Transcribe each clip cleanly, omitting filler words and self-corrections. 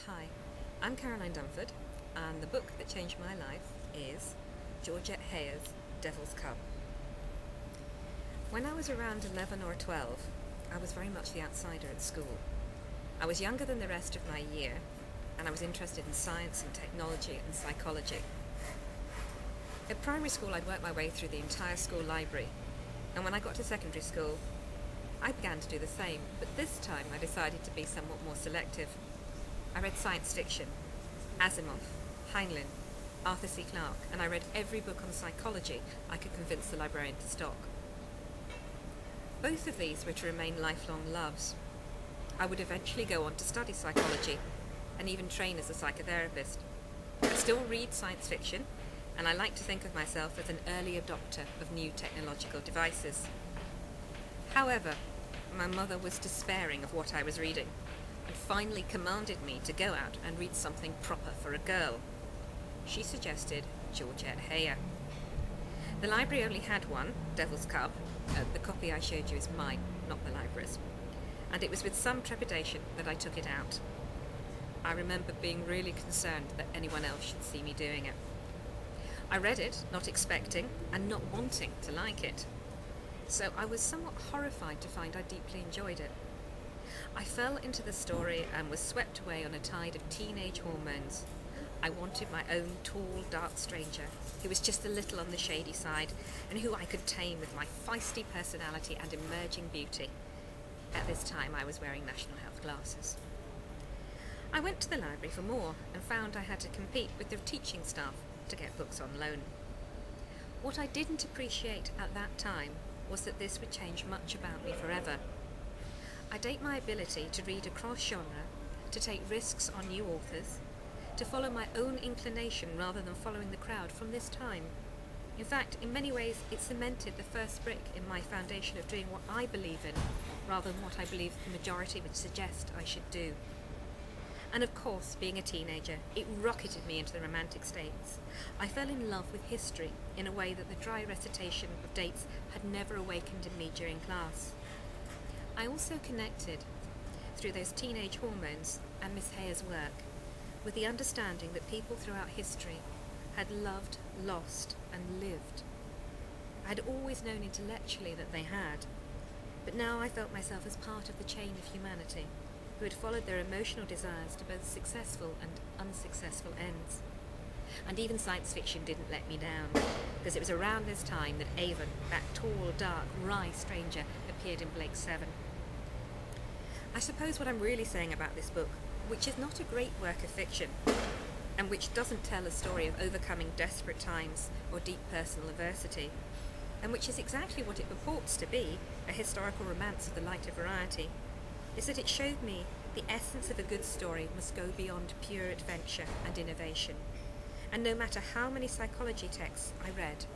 Hi, I'm Caroline Dunford, and the book that changed my life is Georgette Heyer's Devil's Cub. When I was around 11 or 12, I was very much the outsider at school. I was younger than the rest of my year, and I was interested in science and technology and psychology. At primary school, I'd worked my way through the entire school library, and when I got to secondary school, I began to do the same, but this time I decided to be somewhat more selective. I read science fiction, Asimov, Heinlein, Arthur C. Clarke, and I read every book on psychology I could convince the librarian to stock. Both of these were to remain lifelong loves. I would eventually go on to study psychology and even train as a psychotherapist. I still read science fiction, and I like to think of myself as an early adopter of new technological devices. However, my mother was despairing of what I was reading, and finally commanded me to go out and read something proper for a girl. She suggested Georgette Heyer. The library only had one, Devil's Cub. The copy I showed you is mine, not the library's. And it was with some trepidation that I took it out. I remember being really concerned that anyone else should see me doing it. I read it, not expecting and not wanting to like it. So I was somewhat horrified to find I deeply enjoyed it. I fell into the story and was swept away on a tide of teenage hormones. I wanted my own tall, dark stranger who was just a little on the shady side and who I could tame with my feisty personality and emerging beauty. At this time I was wearing national health glasses. I went to the library for more and found I had to compete with the teaching staff to get books on loan. What I didn't appreciate at that time was that this would change much about me forever. I date my ability to read across genre, to take risks on new authors, to follow my own inclination rather than following the crowd from this time. In fact, in many ways, it cemented the first brick in my foundation of doing what I believe in, rather than what I believe the majority would suggest I should do. And of course, being a teenager, it rocketed me into the romantic states. I fell in love with history in a way that the dry recitation of dates had never awakened in me during class. I also connected, through those teenage hormones and Miss Heyer's work, with the understanding that people throughout history had loved, lost, and lived. I had always known intellectually that they had, but now I felt myself as part of the chain of humanity, who had followed their emotional desires to both successful and unsuccessful ends. And even science fiction didn't let me down, because it was around this time that Avon, that tall, dark, wry stranger, appeared in Blake 7. I suppose what I'm really saying about this book, which is not a great work of fiction, and which doesn't tell a story of overcoming desperate times or deep personal adversity, and which is exactly what it purports to be, a historical romance of the lighter variety, is that it showed me the essence of a good story must go beyond pure adventure and innovation. And no matter how many psychology texts I read,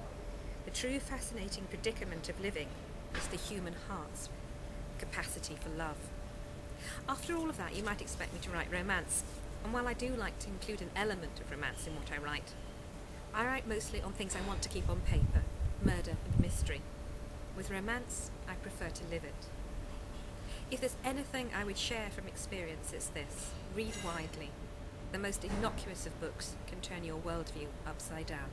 the true fascinating predicament of living is the human heart's capacity for love. After all of that, you might expect me to write romance, and while I do like to include an element of romance in what I write mostly on things I want to keep on paper, murder and mystery. With romance, I prefer to live it. If there's anything I would share from experience, it's this: read widely. The most innocuous of books can turn your worldview upside down.